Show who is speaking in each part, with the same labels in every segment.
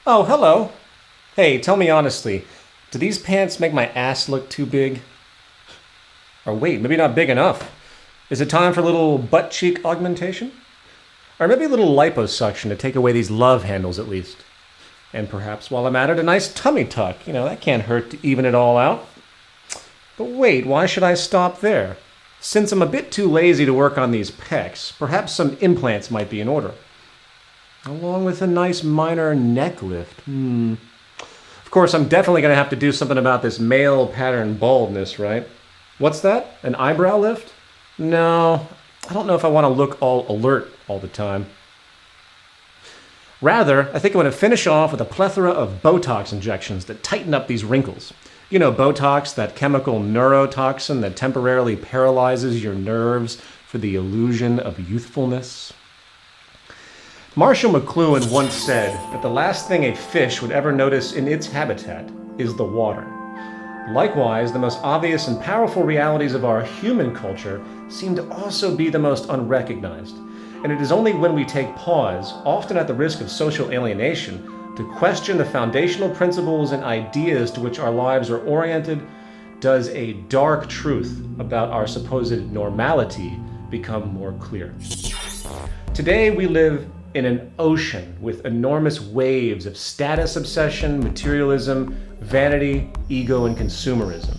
Speaker 1: Oh, hello. Hey, tell me honestly, do these pants make my ass look too big? Or wait, maybe not big enough. Is it time for a little butt cheek augmentation? Or maybe a little liposuction to take away these love handles at least. And perhaps while I'm at it, a nice tummy tuck. That can't hurt to even it all out. But wait, why should I stop there? Since I'm a bit too lazy to work on these pecs, perhaps some implants might be in order. Along with a nice minor neck lift. Of course, I'm definitely going to have to do something about this male pattern baldness, right? What's that? An eyebrow lift? No, I don't know if I want to look all alert all the time. Rather, I think I'm going to finish off with a plethora of Botox injections that tighten up these wrinkles. You know, Botox, that chemical neurotoxin that temporarily paralyzes your nerves for the illusion of youthfulness. Marshall McLuhan once said that the last thing a fish would ever notice in its habitat is the water. Likewise, the most obvious and powerful realities of our human culture seem to also be the most unrecognized. And it is only when we take pause, often at the risk of social alienation, to question the foundational principles and ideas to which our lives are oriented, does a dark truth about our supposed normality become more clear. Today we live in an ocean with enormous waves of status obsession, materialism, vanity, ego, and consumerism.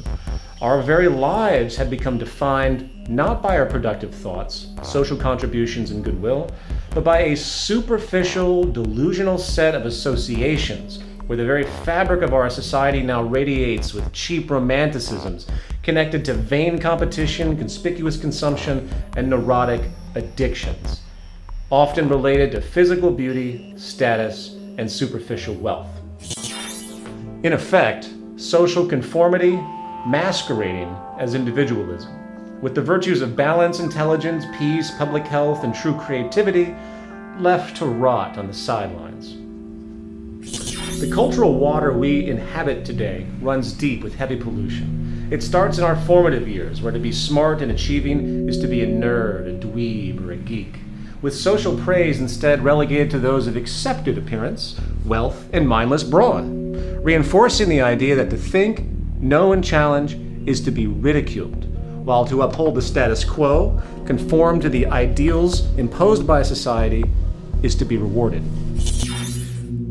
Speaker 1: Our very lives have become defined not by our productive thoughts, social contributions, and goodwill, but by a superficial, delusional set of associations where the very fabric of our society now radiates with cheap romanticisms connected to vain competition, conspicuous consumption, and neurotic addictions, often related to physical beauty, status, and superficial wealth. In effect, social conformity masquerading as individualism, with the virtues of balance, intelligence, peace, public health, and true creativity left to rot on the sidelines. The cultural water we inhabit today runs deep with heavy pollution. It starts in our formative years, where to be smart and achieving is to be a nerd, a dweeb, or a geek, with social praise instead relegated to those of accepted appearance, wealth, and mindless brawn, reinforcing the idea that to think, know, and challenge is to be ridiculed, while to uphold the status quo, conform to the ideals imposed by society, is to be rewarded.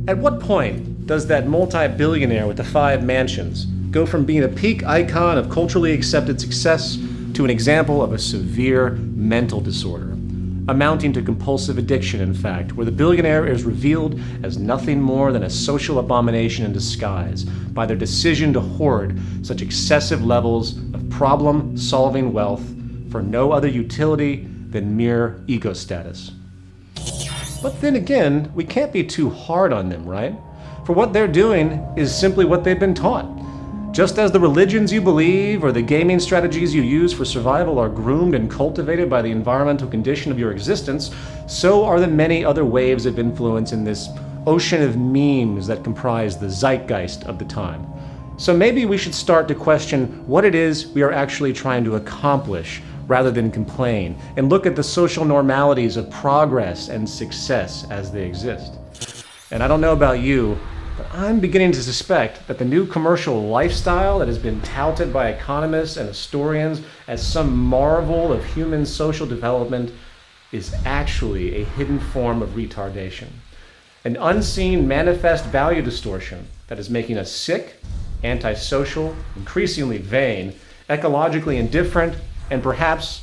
Speaker 1: At what point does that multi-billionaire with the 5 mansions go from being a peak icon of culturally accepted success to an example of a severe mental disorder, amounting to compulsive addiction, in fact, where the billionaire is revealed as nothing more than a social abomination in disguise by their decision to hoard such excessive levels of problem-solving wealth for no other utility than mere ego status? But then again, we can't be too hard on them, right? For what they're doing is simply what they've been taught. Just as the religions you believe or the gaming strategies you use for survival are groomed and cultivated by the environmental condition of your existence, so are the many other waves of influence in this ocean of memes that comprise the zeitgeist of the time. So maybe we should start to question what it is we are actually trying to accomplish rather than complain, and look at the social normalities of progress and success as they exist. And I don't know about you, but I'm beginning to suspect that the new commercial lifestyle that has been touted by economists and historians as some marvel of human social development is actually a hidden form of retardation, an unseen manifest value distortion that is making us sick, antisocial, increasingly vain, ecologically indifferent, and perhaps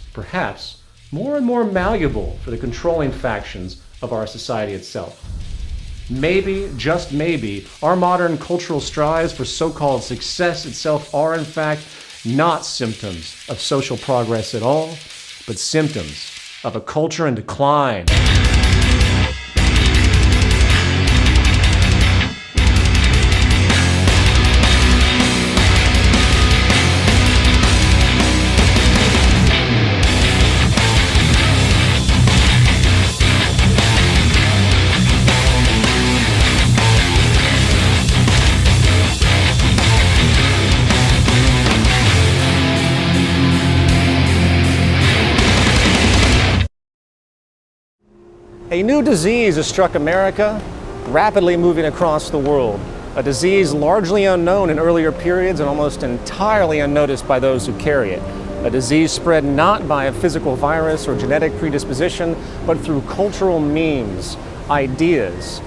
Speaker 1: more and more malleable for the controlling factions of our society itself. Maybe, just maybe, our modern cultural strives for so-called success itself are in fact not symptoms of social progress at all, but symptoms of a culture in decline. A new disease has struck America, rapidly moving across the world, a disease largely unknown in earlier periods and almost entirely unnoticed by those who carry it. A disease spread not by a physical virus or genetic predisposition, but through cultural memes, ideas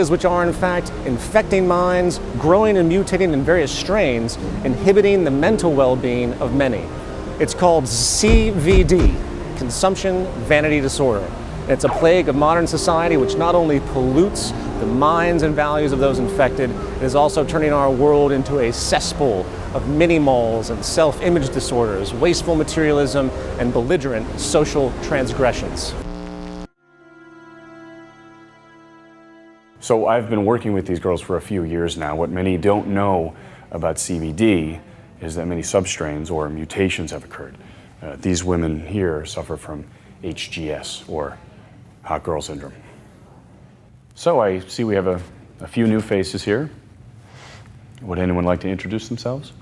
Speaker 1: which are in fact infecting minds, growing and mutating in various strains, inhibiting the mental well-being of many. It's called CVD, Consumption Vanity Disorder. It's a plague of modern society which not only pollutes the minds and values of those infected, it is also turning our world into a cesspool of mini-malls and self-image disorders, wasteful materialism, and belligerent social transgressions.
Speaker 2: So I've been working with these girls for a few years now. What many don't know about CVD is that many substrains or mutations have occurred. These women here suffer from HGS, or hot girl syndrome. So I see we have a few new faces here. Would anyone like to introduce themselves?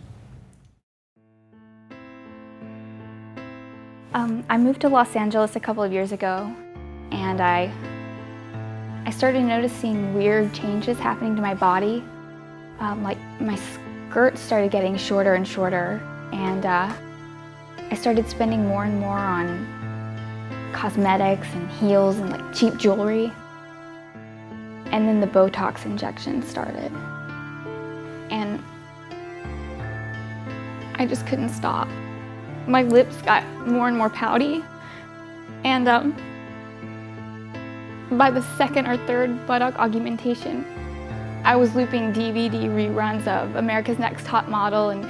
Speaker 3: I moved to Los Angeles a couple of years ago, and I started noticing weird changes happening to my body. Like my skirt started getting shorter and shorter, and I started spending more and more on cosmetics and heels and like cheap jewelry. And then the Botox injections started. And I just couldn't stop. My lips got more and more pouty. And by the second or third buttock augmentation, I was looping DVD reruns of America's Next Top Model and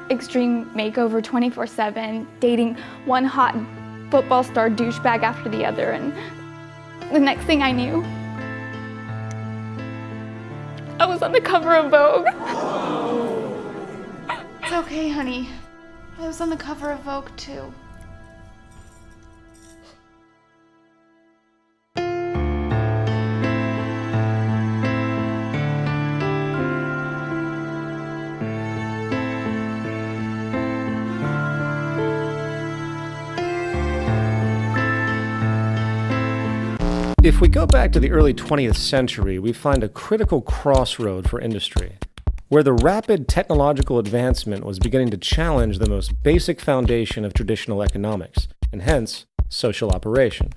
Speaker 3: Extreme Makeover 24/7, dating one hot football star douchebag after the other. And the next thing I knew, I was on the cover of Vogue.
Speaker 4: It's okay, honey. I was on the cover of Vogue, too.
Speaker 1: If we go back to the early 20th century, we find a critical crossroad for industry, where the rapid technological advancement was beginning to challenge the most basic foundation of traditional economics, and hence, social operation.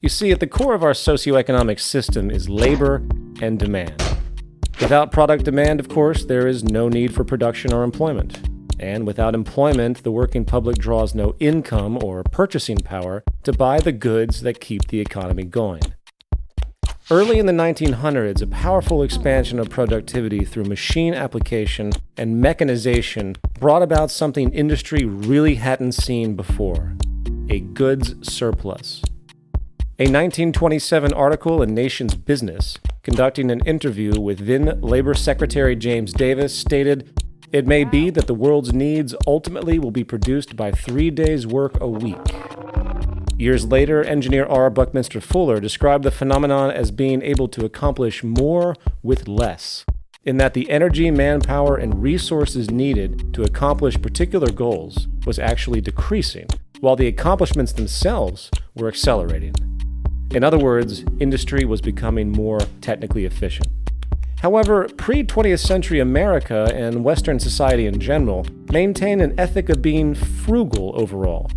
Speaker 1: You see, at the core of our socioeconomic system is labor and demand. Without product demand, of course, there is no need for production or employment. And without employment, the working public draws no income or purchasing power to buy the goods that keep the economy going. Early in the 1900s, a powerful expansion of productivity through machine application and mechanization brought about something industry really hadn't seen before: a goods surplus. A 1927 article in Nation's Business, conducting an interview with then Labor Secretary James Davis, stated, "It may be that the world's needs ultimately will be produced by 3 days' work a week." Years later, engineer R. Buckminster Fuller described the phenomenon as being able to accomplish more with less, in that the energy, manpower, and resources needed to accomplish particular goals was actually decreasing, while the accomplishments themselves were accelerating. In other words, industry was becoming more technically efficient. However, pre-20th century America and Western society in general maintained an ethic of being frugal overall.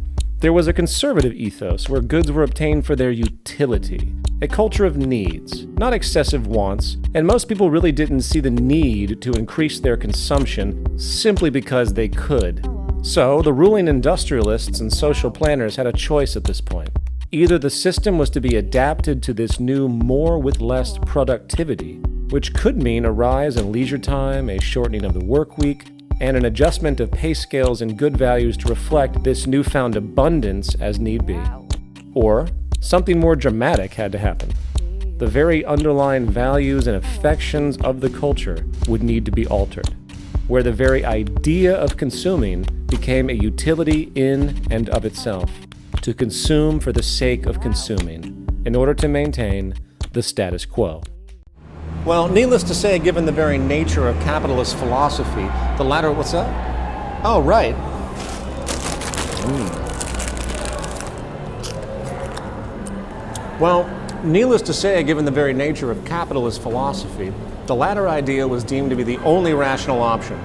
Speaker 1: There was a conservative ethos where goods were obtained for their utility, a culture of needs, not excessive wants, and most people really didn't see the need to increase their consumption simply because they could. So, the ruling industrialists and social planners had a choice at this point. Either the system was to be adapted to this new more with less productivity, which could mean a rise in leisure time, a shortening of the work week, and an adjustment of pay scales and good values to reflect this newfound abundance as need be. Or something more dramatic had to happen. The very underlying values and affections of the culture would need to be altered, where the very idea of consuming became a utility in and of itself, to consume for the sake of consuming, in order to maintain the status quo. Well, needless to say, given the very nature of capitalist philosophy, the latter, what's that? Oh, right. Well, Needless to say, given the very nature of capitalist philosophy, the latter idea was deemed to be the only rational option.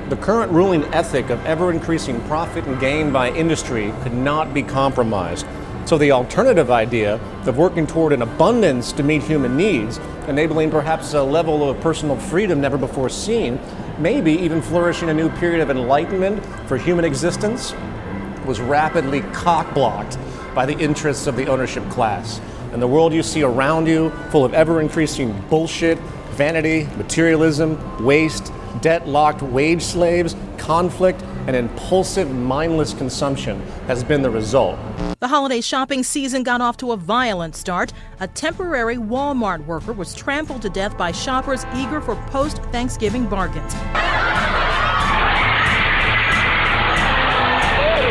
Speaker 1: The current ruling ethic of ever-increasing profit and gain by industry could not be compromised. So the alternative idea of working toward an abundance to meet human needs, enabling perhaps a level of personal freedom never before seen, maybe even flourishing a new period of enlightenment for human existence, was rapidly cock-blocked by the interests of the ownership class. And the world you see around you, full of ever-increasing bullshit, vanity, materialism, waste, debt-locked wage slaves, conflict, and impulsive, mindless consumption has been the result.
Speaker 5: The holiday shopping season got off to a violent start. A temporary Walmart worker was trampled to death by shoppers eager for post-Thanksgiving bargains.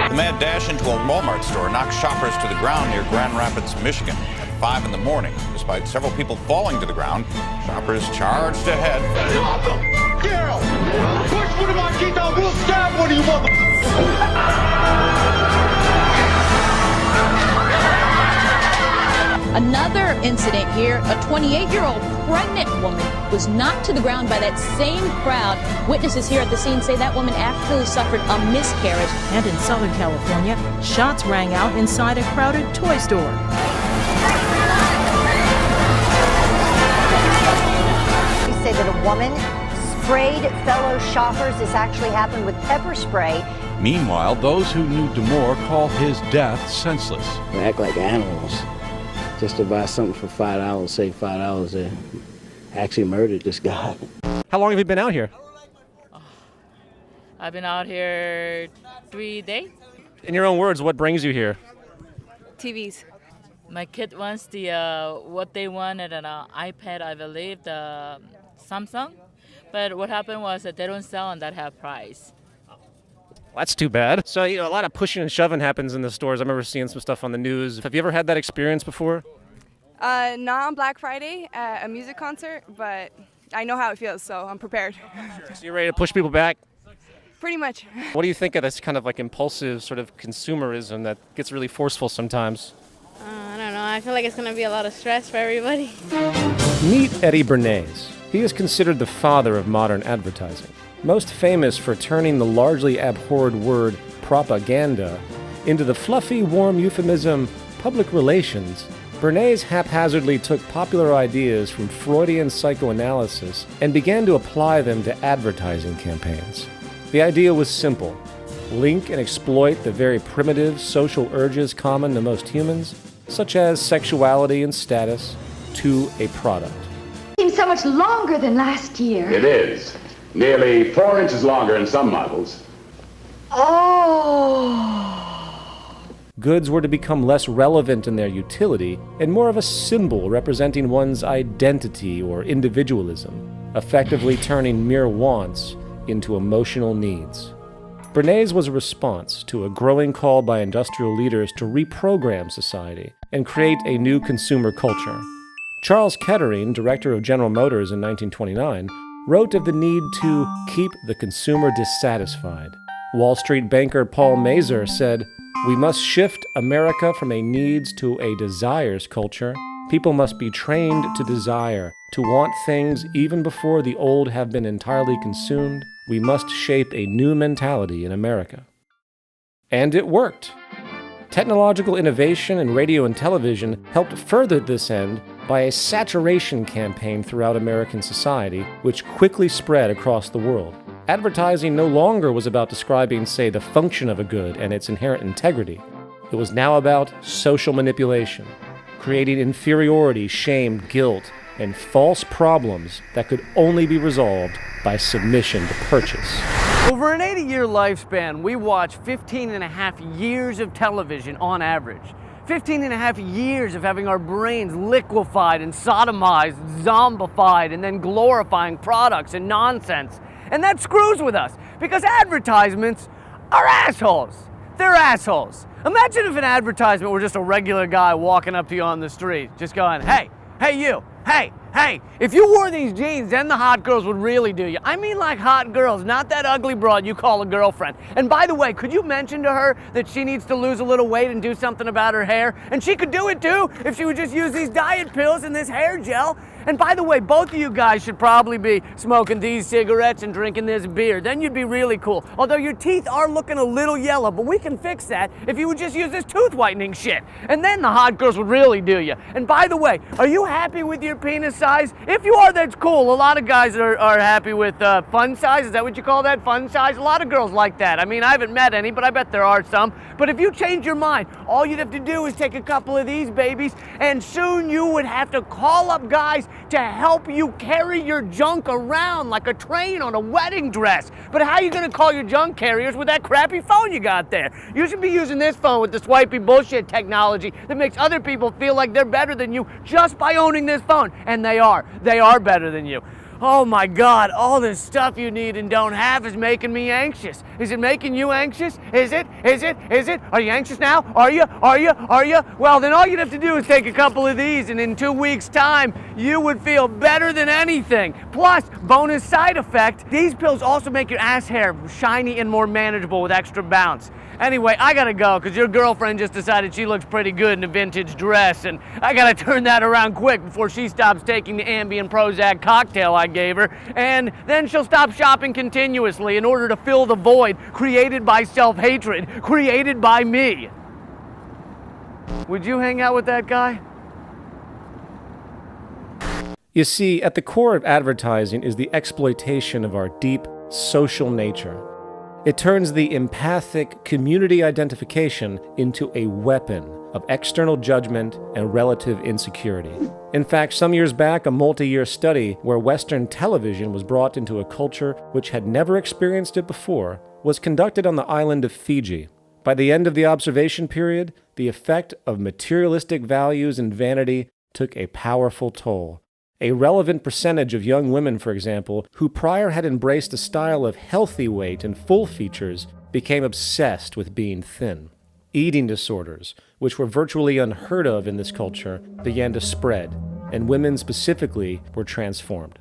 Speaker 6: The mad dash into a Walmart store knocked shoppers to the ground near Grand Rapids, Michigan at 5 in the morning. Despite several people falling to the ground, shoppers charged ahead.
Speaker 7: Daryl, push one of my kids out. We'll stab one of you mother.
Speaker 8: Another incident here, a 28-year-old pregnant woman was knocked to the ground by that same crowd. Witnesses here at the scene say that woman actually suffered a miscarriage.
Speaker 5: And in Southern California, shots rang out inside a crowded toy store.
Speaker 9: They say that a woman sprayed fellow shoppers. This actually happened with pepper spray.
Speaker 10: Meanwhile, those who knew Damore call his death senseless.
Speaker 11: They act like animals. Just to buy something for $5, save $5, they actually murdered this guy.
Speaker 1: How long have you been out here?
Speaker 12: I've been out here 3 days.
Speaker 1: In your own words, what brings you here?
Speaker 12: TVs. My kid wants the what they wanted an iPad, I believe, the Samsung. But what happened was that they don't sell on that half price.
Speaker 1: That's too bad. So, a lot of pushing and shoving happens in the stores. I remember seeing some stuff on the news. Have you ever had that experience before?
Speaker 13: Not on Black Friday at a music concert, but I know how it feels, so I'm prepared.
Speaker 1: So you're ready to push people back?
Speaker 13: Pretty much.
Speaker 1: What do you think of this kind of like impulsive sort of consumerism that gets really forceful sometimes?
Speaker 14: I don't know. I feel like it's going to be a lot of stress for everybody.
Speaker 1: Meet Eddie Bernays. He is considered the father of modern advertising. Most famous for turning the largely abhorred word propaganda into the fluffy, warm euphemism public relations, Bernays haphazardly took popular ideas from Freudian psychoanalysis and began to apply them to advertising campaigns. The idea was simple: link and exploit the very primitive social urges common to most humans, such as sexuality and status, to a product.
Speaker 15: Seems so much longer than last year.
Speaker 16: It is. Nearly 4 inches longer in some models.
Speaker 15: Oh.
Speaker 1: Goods were to become less relevant in their utility and more of a symbol representing one's identity or individualism, effectively turning mere wants into emotional needs. Bernays was a response to a growing call by industrial leaders to reprogram society and create a new consumer culture. Charles Kettering, director of General Motors in 1929, wrote of the need to keep the consumer dissatisfied. Wall Street banker Paul Mazur said, "We must shift America from a needs to a desires culture. People must be trained to desire, to want things even before the old have been entirely consumed. We must shape a new mentality in America." And it worked. Technological innovation in radio and television helped further this end by a saturation campaign throughout American society, which quickly spread across the world. Advertising no longer was about describing, say, the function of a good and its inherent integrity. It was now about social manipulation, creating inferiority, shame, guilt, and false problems that could only be resolved by submission to purchase.
Speaker 17: Over an 80-year lifespan, we watch 15 and a half years of television on average. 15 and a half years of having our brains liquefied and sodomized, zombified, and then glorifying products and nonsense. And that screws with us, because advertisements are assholes. They're assholes. Imagine if an advertisement were just a regular guy walking up to you on the street, just going, hey you, hey, Hey, if you wore these jeans, then the hot girls would really do you. I mean like hot girls, not that ugly broad you call a girlfriend. And by the way, could you mention to her that she needs to lose a little weight and do something about her hair? And she could do it too if she would just use these diet pills and this hair gel. And by the way, both of you guys should probably be smoking these cigarettes and drinking this beer. Then you'd be really cool. Although your teeth are looking a little yellow, but we can fix that if you would just use this tooth whitening shit. And then the hot girls would really do you. And by the way, are you happy with your penis size? If you are, that's cool. A lot of guys are happy with fun size. Is that what you call that? Fun size? A lot of girls like that. I mean, I haven't met any, but I bet there are some. But if you change your mind, all you'd have to do is take a couple of these babies, and soon you would have to call up guys to help you carry your junk around like a train on a wedding dress. But how are you gonna call your junk carriers with that crappy phone you got there? You should be using this phone with the swipey bullshit technology that makes other people feel like they're better than you just by owning this phone. And they are better than you. Oh my God, all this stuff you need and don't have is making me anxious. Is it making you anxious? Is it? Are you anxious now? Are you? Well, then all you'd have to do is take a couple of these, and in 2 weeks' time, you would feel better than anything. Plus, bonus side effect, these pills also make your ass hair shiny and more manageable with extra bounce. Anyway, I gotta go, because your girlfriend just decided she looks pretty good in a vintage dress, and I gotta turn that around quick before she stops taking the Ambien Prozac cocktail I gave her, and then she'll stop shopping continuously in order to fill the void created by self-hatred, created by me. Would you hang out with that guy?
Speaker 1: You see, at the core of advertising is the exploitation of our deep social nature. It turns the empathic community identification into a weapon of external judgment and relative insecurity. In fact, some years back, a multi-year study where Western television was brought into a culture which had never experienced it before was conducted on the island of Fiji. By the end of the observation period, the effect of materialistic values and vanity took a powerful toll. A relevant percentage of young women, for example, who prior had embraced a style of healthy weight and full features, became obsessed with being thin. Eating disorders, which were virtually unheard of in this culture, began to spread, and women specifically were transformed.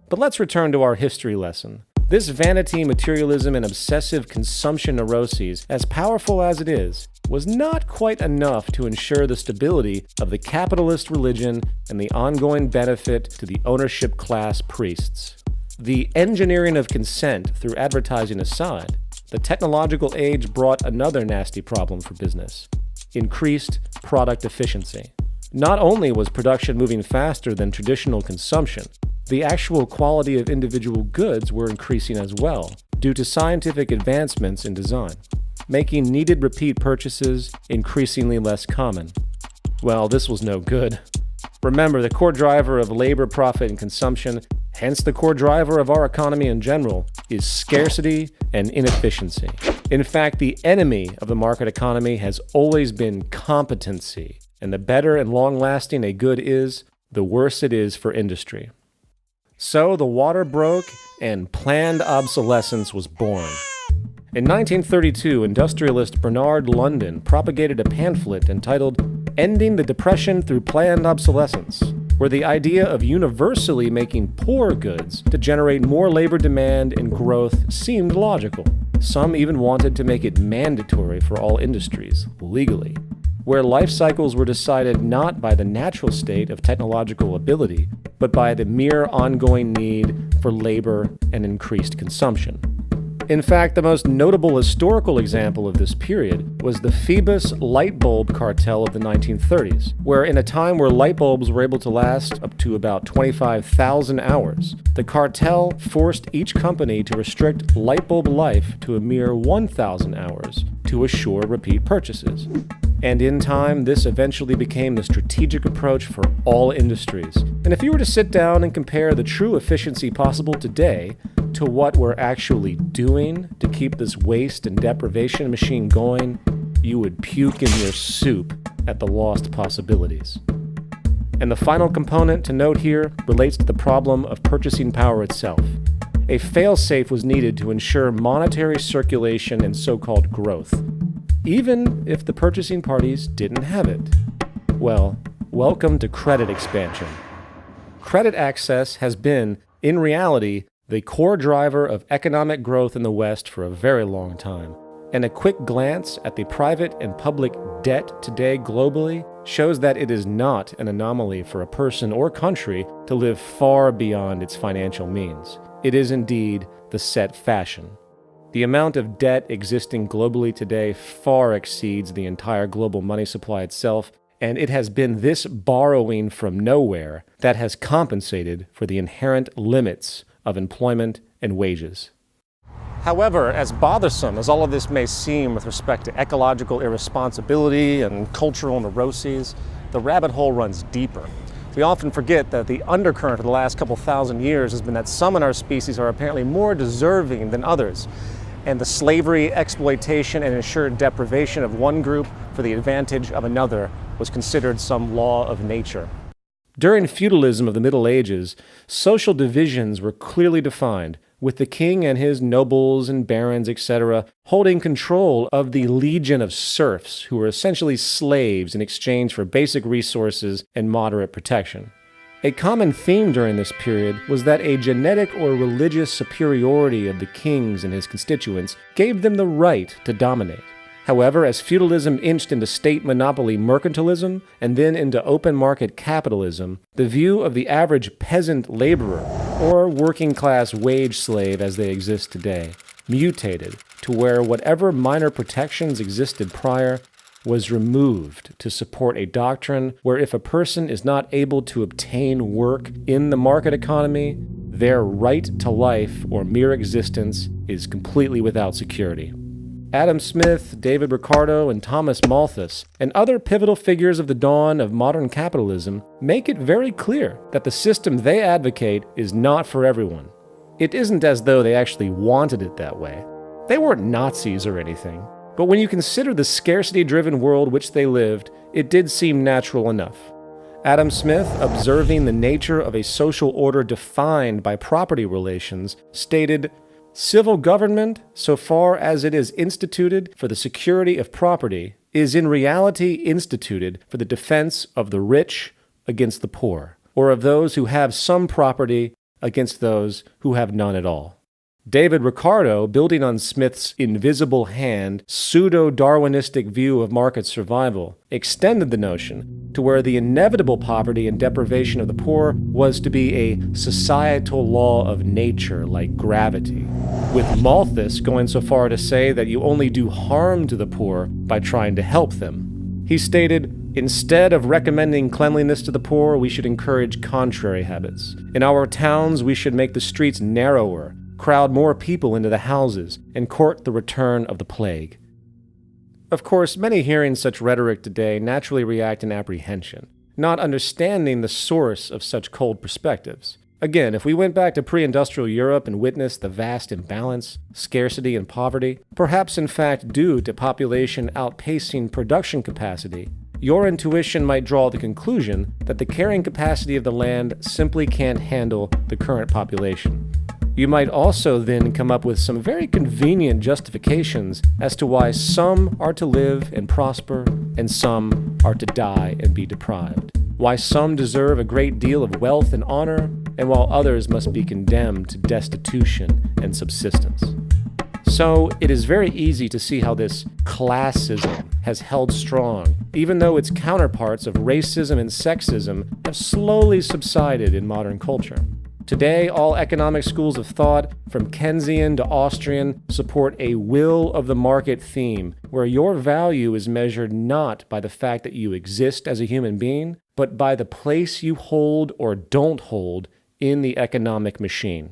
Speaker 1: But let's return to our history lesson. This vanity, materialism, and obsessive consumption neuroses, as powerful as it is, was not quite enough to ensure the stability of the capitalist religion and the ongoing benefit to the ownership class priests. The engineering of consent through advertising aside, the technological age brought another nasty problem for business: increased product efficiency. Not only was production moving faster than traditional consumption, the actual quality of individual goods were increasing as well, due to scientific advancements in design, making needed repeat purchases increasingly less common. Well, this was no good. Remember, the core driver of labor, profit, and consumption, hence the core driver of our economy in general, is scarcity and inefficiency. In fact, the enemy of the market economy has always been competency, and the better and long-lasting a good is, the worse it is for industry. So the water broke and planned obsolescence was born. In 1932, industrialist Bernard London propagated a pamphlet entitled "Ending the Depression Through Planned Obsolescence," where the idea of universally making poor goods to generate more labor demand and growth seemed logical. Some even wanted to make it mandatory for all industries, legally, where life cycles were decided not by the natural state of technological ability, but by the mere ongoing need for labor and increased consumption. In fact, the most notable historical example of this period was the Phoebus light bulb cartel of the 1930s, where in a time where light bulbs were able to last up to about 25,000 hours, the cartel forced each company to restrict light bulb life to a mere 1,000 hours to assure repeat purchases. And in time, this eventually became the strategic approach for all industries. And if you were to sit down and compare the true efficiency possible today to what we're actually doing to keep this waste and deprivation machine going, you would puke in your soup at the lost possibilities. And the final component to note here relates to the problem of purchasing power itself. A fail-safe was needed to ensure monetary circulation and so-called growth, even if the purchasing parties didn't have it. Well, welcome to credit expansion. credit access has been, in reality, the core driver of economic growth in the West for a very long time. And a quick glance at the private and public debt today globally shows that it is not an anomaly for a person or country to live far beyond its financial means. It is indeed the set fashion. The amount of debt existing globally today far exceeds the entire global money supply itself, and it has been this borrowing from nowhere that has compensated for the inherent limits of employment and wages. However, as bothersome as all of this may seem with respect to ecological irresponsibility and cultural neuroses, the rabbit hole runs deeper. We often forget that the undercurrent of the last couple thousand years has been that some in our species are apparently more deserving than others, and the slavery, exploitation, and ensured deprivation of one group for the advantage of another was considered some law of nature. During feudalism of the Middle Ages, social divisions were clearly defined, with the king and his nobles and barons, etc., holding control of the legion of serfs who were essentially slaves in exchange for basic resources and moderate protection. A common theme during this period was that a genetic or religious superiority of the kings and his constituents gave them the right to dominate. However, as feudalism inched into state monopoly mercantilism and then into open market capitalism, the view of the average peasant laborer, or working class wage slave as they exist today, mutated to where whatever minor protections existed prior was removed to support a doctrine where if a person is not able to obtain work in the market economy, their right to life or mere existence is completely without security. Adam Smith, David Ricardo, and Thomas Malthus, and other pivotal figures of the dawn of modern capitalism, make it very clear that the system they advocate is not for everyone. It isn't as though they actually wanted it that way. They weren't Nazis or anything. But when you consider the scarcity-driven world which they lived, it did seem natural enough. Adam Smith, observing the nature of a social order defined by property relations, stated, "Civil government, so far as it is instituted for the security of property, is in reality instituted for the defense of the rich against the poor, or of those who have some property against those who have none at all." David Ricardo, building on Smith's invisible hand, pseudo-Darwinistic view of market survival, extended the notion to where the inevitable poverty and deprivation of the poor was to be a societal law of nature like gravity, with Malthus going so far to say that you only do harm to the poor by trying to help them. He stated, "Instead of recommending cleanliness to the poor, we should encourage contrary habits. In our towns, we should make the streets narrower, crowd more people into the houses, and court the return of the plague." Of course, many hearing such rhetoric today naturally react in apprehension, not understanding the source of such cold perspectives. Again, if we went back to pre-industrial Europe and witnessed the vast imbalance, scarcity, and poverty, perhaps in fact due to population outpacing production capacity, your intuition might draw the conclusion that the carrying capacity of the land simply can't handle the current population. You might also then come up with some very convenient justifications as to why some are to live and prosper and some are to die and be deprived, why some deserve a great deal of wealth and honor, and while others must be condemned to destitution and subsistence. So it is very easy to see how this classism has held strong, even though its counterparts of racism and sexism have slowly subsided in modern culture. Today, all economic schools of thought, from Keynesian to Austrian, support a will of the market theme, where your value is measured not by the fact that you exist as a human being, but by the place you hold or don't hold in the economic machine.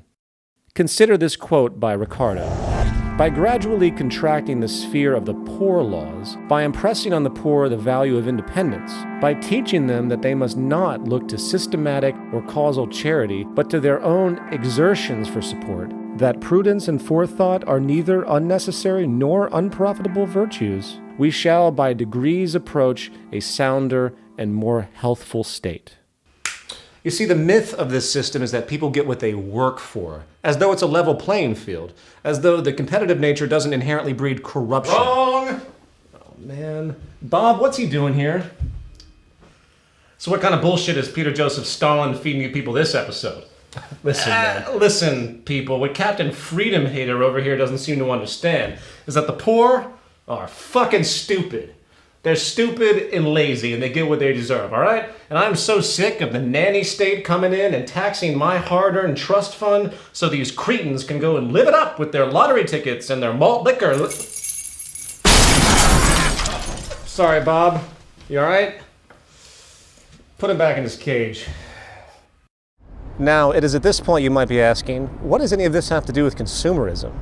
Speaker 1: Consider this quote by Ricardo. "By gradually contracting the sphere of the poor laws, by impressing on the poor the value of independence, by teaching them that they must not look to systematic or causal charity, but to their own exertions for support, that prudence and forethought are neither unnecessary nor unprofitable virtues, we shall by degrees approach a sounder and more healthful state." You see, the myth of this system is that people get what they work for, as though it's a level playing field, as though the competitive nature doesn't inherently breed corruption. Wrong! Oh, man. Bob, what's he doing here? So what kind of bullshit is Peter Joseph Stalin feeding you people this episode? Listen, man. Listen, people. What Captain Freedom Hater over here doesn't seem to understand is that the poor are fucking stupid. They're stupid and lazy, and they get what they deserve, all right? And I'm so sick of the nanny state coming in and taxing my hard-earned trust fund so these cretins can go and live it up with their lottery tickets and their malt liquor. Sorry, Bob. You all right? Put him back in his cage. Now, it is at this point you might be asking, what does any of this have to do with consumerism?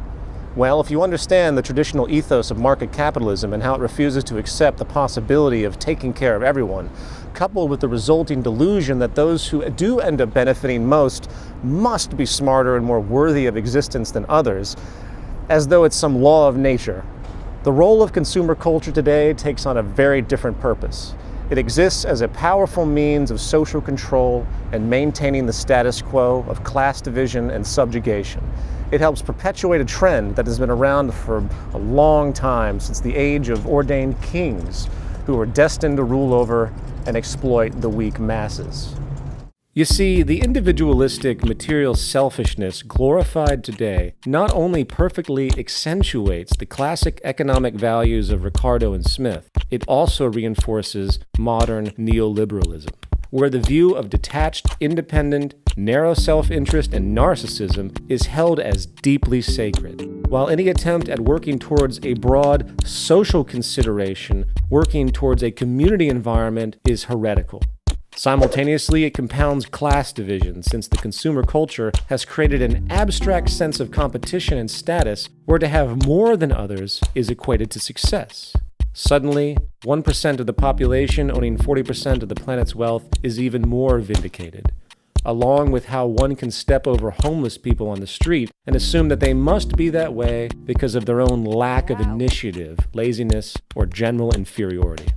Speaker 1: Well, if you understand the traditional ethos of market capitalism and how it refuses to accept the possibility of taking care of everyone, coupled with the resulting delusion that those who do end up benefiting most must be smarter and more worthy of existence than others, as though it's some law of nature, the role of consumer culture today takes on a very different purpose. It exists as a powerful means of social control and maintaining the status quo of class division and subjugation. It helps perpetuate a trend that has been around for a long time, since the age of ordained kings who were destined to rule over and exploit the weak masses. You see, the individualistic material selfishness glorified today not only perfectly accentuates the classic economic values of Ricardo and Smith, it also reinforces modern neoliberalism, where the view of detached, independent, narrow self-interest and narcissism is held as deeply sacred, while any attempt at working towards a broad social consideration, working towards a community environment, is heretical. Simultaneously, it compounds class division, since the consumer culture has created an abstract sense of competition and status where to have more than others is equated to success. Suddenly, 1% of the population owning 40% of the planet's wealth is even more vindicated, along with how one can step over homeless people on the street and assume that they must be that way because of their own lack of initiative, laziness, or general inferiority.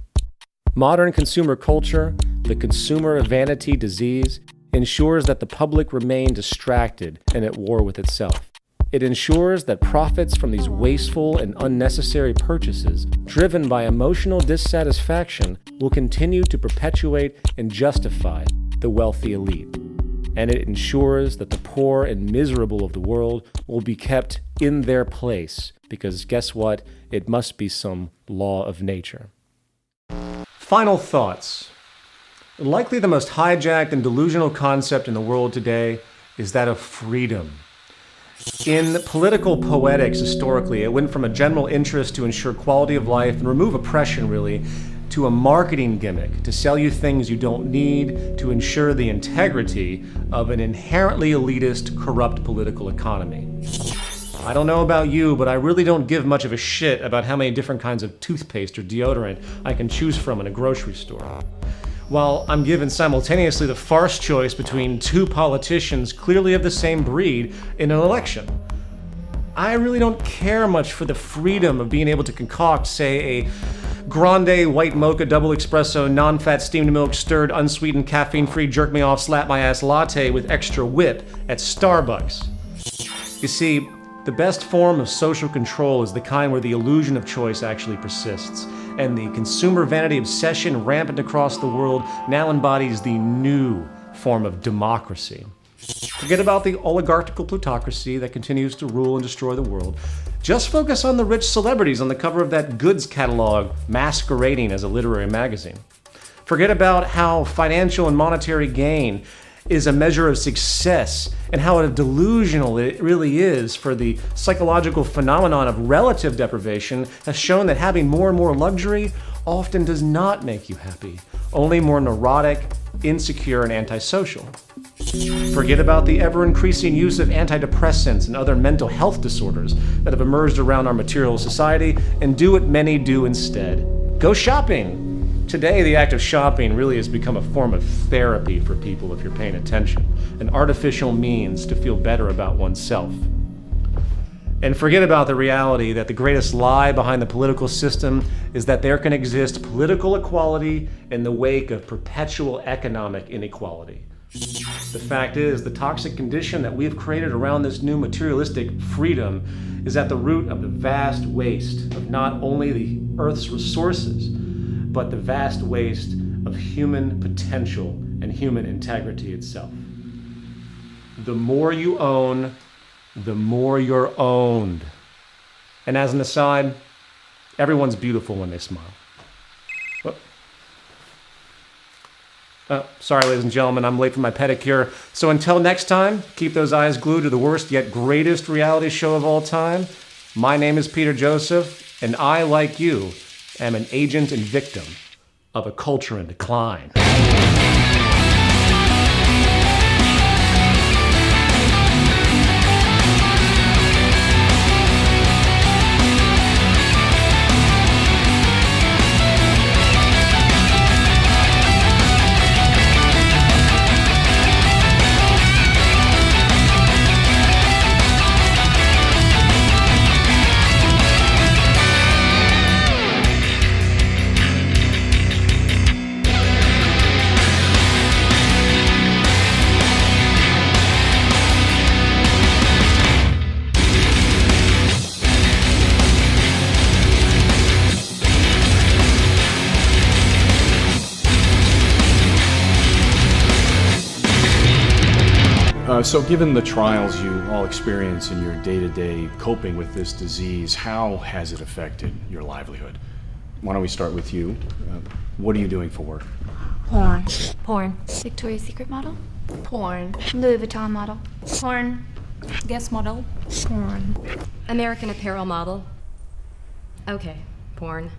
Speaker 1: Modern consumer culture, the consumer vanity disease, ensures that the public remain distracted and at war with itself. It ensures that profits from these wasteful and unnecessary purchases, driven by emotional dissatisfaction, will continue to perpetuate and justify the wealthy elite. And it ensures that the poor and miserable of the world will be kept in their place, because guess what? It must be some law of nature. Final thoughts. Likely the most hijacked and delusional concept in the world today is that of freedom. In political poetics, historically, it went from a general interest to ensure quality of life and remove oppression, really, to a marketing gimmick to sell you things you don't need to ensure the integrity of an inherently elitist, corrupt political economy. I don't know about you, but I really don't give much of a shit about how many different kinds of toothpaste or deodorant I can choose from in a grocery store. While I'm given simultaneously the farce choice between two politicians clearly of the same breed in an election. I really don't care much for the freedom of being able to concoct, say, a grande white mocha double espresso non-fat steamed milk stirred unsweetened caffeine-free jerk me off slap my ass latte with extra whip at Starbucks. You see, the best form of social control is the kind where the illusion of choice actually persists, and the consumer vanity obsession rampant across the world now embodies the new form of democracy. Forget about the oligarchical plutocracy that continues to rule and destroy the world. Just focus on the rich celebrities on the cover of that goods catalog masquerading as a literary magazine. Forget about how financial and monetary gain is a measure of success and how delusional it really is, for the psychological phenomenon of relative deprivation has shown that having more and more luxury often does not make you happy, only more neurotic, insecure, and antisocial. Forget about the ever-increasing use of antidepressants and other mental health disorders that have emerged around our material society, and do what many do instead. Go shopping! Today, the act of shopping really has become a form of therapy for people if you're paying attention, an artificial means to feel better about oneself. And forget about the reality that the greatest lie behind the political system is that there can exist political equality in the wake of perpetual economic inequality. The fact is, the toxic condition that we have created around this new materialistic freedom is at the root of the vast waste of not only the Earth's resources, but the vast waste of human potential and human integrity itself. The more you own, the more you're owned. And as an aside, everyone's beautiful when they smile. Sorry, ladies and gentlemen, I'm late for my pedicure. So until next time, keep those eyes glued to the worst yet greatest reality show of all time. My name is Peter Joseph, and I, like you, am an agent and victim of a culture in decline.
Speaker 2: So given the trials you all experience in your day-to-day coping with this disease, how has it affected your livelihood? Why don't we start with you? What are you doing for work?
Speaker 15: Porn.
Speaker 18: Porn.
Speaker 15: Victoria's Secret model.
Speaker 18: Porn.
Speaker 15: Louis Vuitton model.
Speaker 18: Porn. Guest model.
Speaker 15: Porn.
Speaker 18: American Apparel model. Okay, porn.